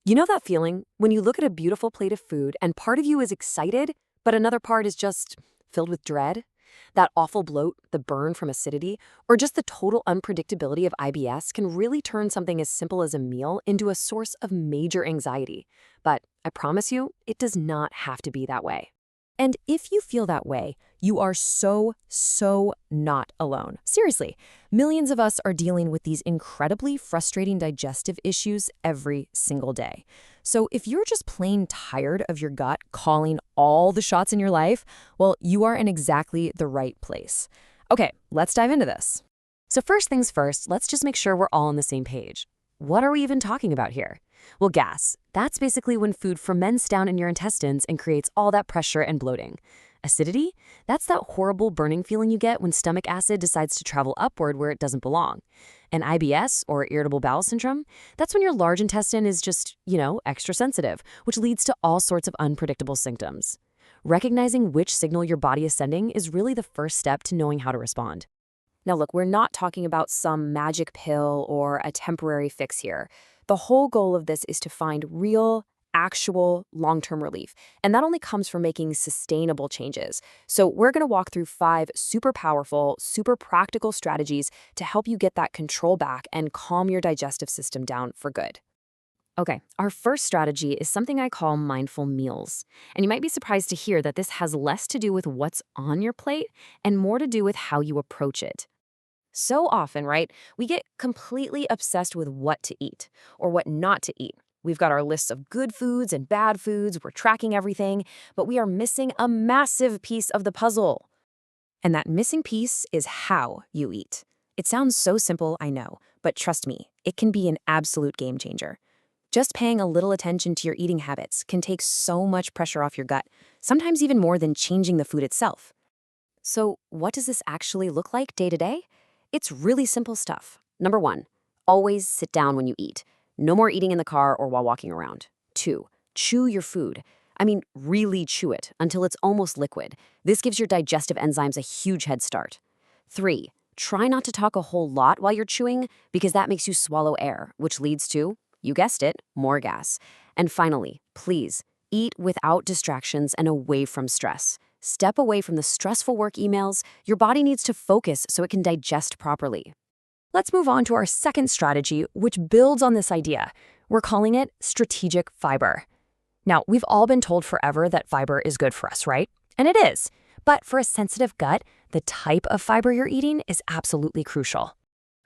You know that feeling when you look at a beautiful plate of food and part of you is excited, but another part is just filled with dread? That awful bloat, the burn from acidity, or just the total unpredictability of IBS can really turn something as simple as a meal into a source of major anxiety. But I promise you, it does not have to be that way. And if you feel that way, you are so not alone. Seriously, millions of us are dealing with these incredibly frustrating digestive issues every single day. So if you're just plain tired of your gut calling all the shots in your life, well, you are in exactly the right place. Okay, let's dive into this. So first things first, let's just make sure we're all on the same page. What are we even talking about here? Well, gas. That's basically when food ferments down in your intestines and creates all that pressure and bloating. Acidity? That's that horrible burning feeling you get when stomach acid decides to travel upward where it doesn't belong. And IBS, or irritable bowel syndrome, that's when your large intestine is just, extra sensitive, which leads to all sorts of unpredictable symptoms. Recognizing which signal your body is sending is really the first step to knowing how to respond. Now look, we're not talking about some magic pill or a temporary fix here. The whole goal of this is to find real, actual, long-term relief. And that only comes from making sustainable changes. So we're going to walk through 5 super powerful, super practical strategies to help you get that control back and calm your digestive system down for good. Okay, our first strategy is something I call mindful meals. And you might be surprised to hear that this has less to do with what's on your plate and more to do with how you approach it. So often, right, we get completely obsessed with what to eat or what not to eat. We've got our lists of good foods and bad foods, we're tracking everything, but we are missing a massive piece of the puzzle. And that missing piece is how you eat. It sounds so simple, I know, but trust me, it can be an absolute game changer. Just paying a little attention to your eating habits can take so much pressure off your gut, sometimes even more than changing the food itself. So, what does this actually look like day to day? It's really simple stuff. Number 1, always sit down when you eat. No more eating in the car or while walking around. 2, chew your food. I mean, really chew it until it's almost liquid. This gives your digestive enzymes a huge head start. 3, try not to talk a whole lot while you're chewing because that makes you swallow air, which leads to, you guessed it, more gas. And finally, please, eat without distractions and away from stress. Step away from the stressful work emails. Your body needs to focus so it can digest properly. Let's move on to our second strategy, which builds on this idea. We're calling it strategic fiber. Now, we've all been told forever that fiber is good for us, right? And it is. But for a sensitive gut, the type of fiber you're eating is absolutely crucial.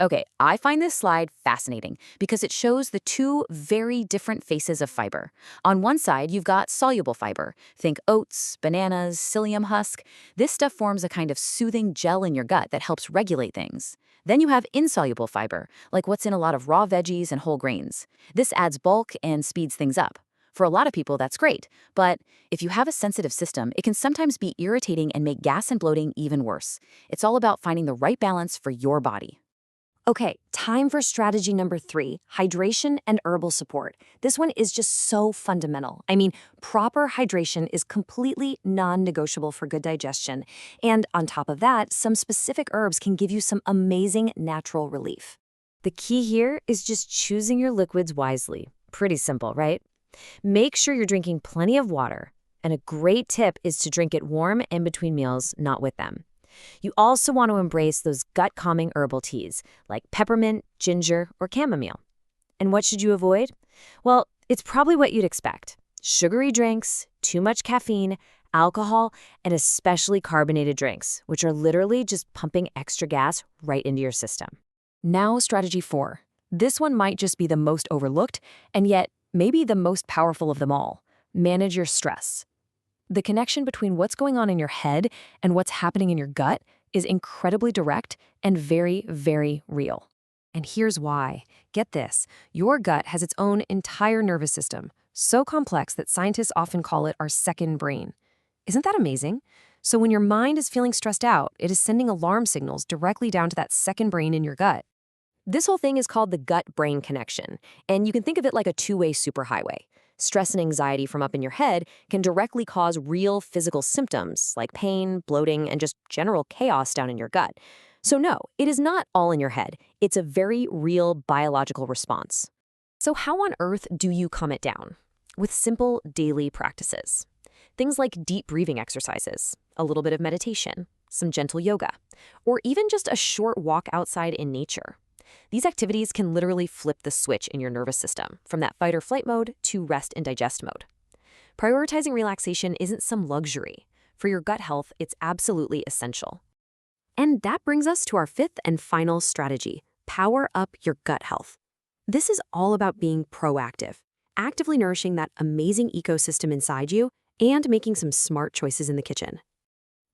Okay, I find this slide fascinating because it shows the 2 very different faces of fiber. On one side, you've got soluble fiber. Think oats, bananas, psyllium husk. This stuff forms a kind of soothing gel in your gut that helps regulate things. Then you have insoluble fiber, like what's in a lot of raw veggies and whole grains. This adds bulk and speeds things up. For a lot of people, that's great. But if you have a sensitive system, it can sometimes be irritating and make gas and bloating even worse. It's all about finding the right balance for your body. Okay, time for strategy number 3, hydration and herbal support. This one is just so fundamental. I mean, proper hydration is completely non-negotiable for good digestion. And on top of that, some specific herbs can give you some amazing natural relief. The key here is just choosing your liquids wisely. Pretty simple, right? Make sure you're drinking plenty of water. And a great tip is to drink it warm in between meals, not with them. You also want to embrace those gut-calming herbal teas like peppermint, ginger, or chamomile. And what should you avoid? Well, it's probably what you'd expect. Sugary drinks, too much caffeine, alcohol, and especially carbonated drinks, which are literally just pumping extra gas right into your system. Now, strategy 4. This one might just be the most overlooked, and yet maybe the most powerful of them all. Manage your stress. The connection between what's going on in your head and what's happening in your gut is incredibly direct and very real. And here's why. Get this. Your gut has its own entire nervous system, so complex that scientists often call it our second brain. Isn't that amazing? So when your mind is feeling stressed out, it is sending alarm signals directly down to that second brain in your gut. This whole thing is called the gut-brain connection, and you can think of it like a 2-way superhighway. Stress and anxiety from up in your head can directly cause real physical symptoms like pain, bloating, and just general chaos down in your gut. So no, it is not all in your head. It's a very real biological response. So how on earth do you calm it down? With simple daily practices. Things like deep breathing exercises, a little bit of meditation, some gentle yoga, or even just a short walk outside in nature. These activities can literally flip the switch in your nervous system from that fight or flight mode to rest and digest mode. Prioritizing relaxation isn't some luxury. For your gut health, it's absolutely essential. And that brings us to our fifth and final strategy: power up your gut health. This is all about being proactive, actively nourishing that amazing ecosystem inside you and making some smart choices in the kitchen.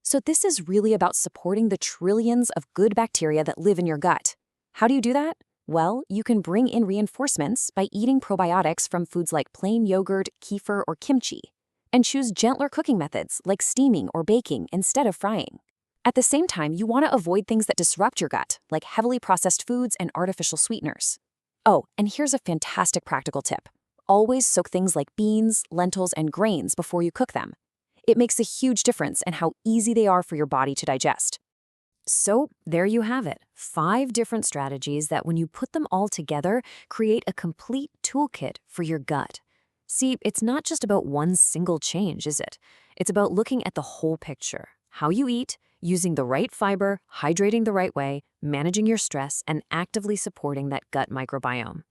So this is really about supporting the trillions of good bacteria that live in your gut. How do you do that? Well, you can bring in reinforcements by eating probiotics from foods like plain yogurt, kefir, or kimchi, and choose gentler cooking methods like steaming or baking instead of frying. At the same time, you want to avoid things that disrupt your gut, like heavily processed foods and artificial sweeteners. Oh, and here's a fantastic practical tip. Always soak things like beans, lentils, and grains before you cook them. It makes a huge difference in how easy they are for your body to digest. So there you have it, 5 different strategies that when you put them all together, create a complete toolkit for your gut. See, it's not just about one single change, is it? It's about looking at the whole picture. How you eat, using the right fiber, hydrating the right way, managing your stress, and actively supporting that gut microbiome.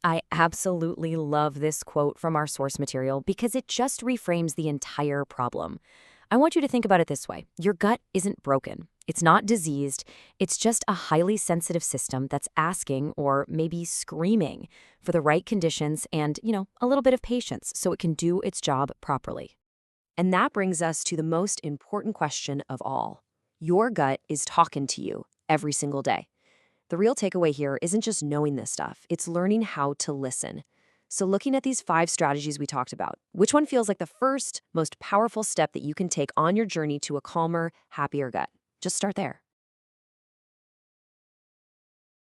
I absolutely love this quote from our source material because it just reframes the entire problem. I want you to think about it this way. Your gut isn't broken. It's not diseased. It's just a highly sensitive system that's asking, or maybe screaming, for the right conditions and, a little bit of patience so it can do its job properly. And that brings us to the most important question of all. Your gut is talking to you every single day. The real takeaway here isn't just knowing this stuff, it's learning how to listen. So looking at these 5 strategies we talked about, which one feels like the first, most powerful step that you can take on your journey to a calmer, happier gut? Just start there.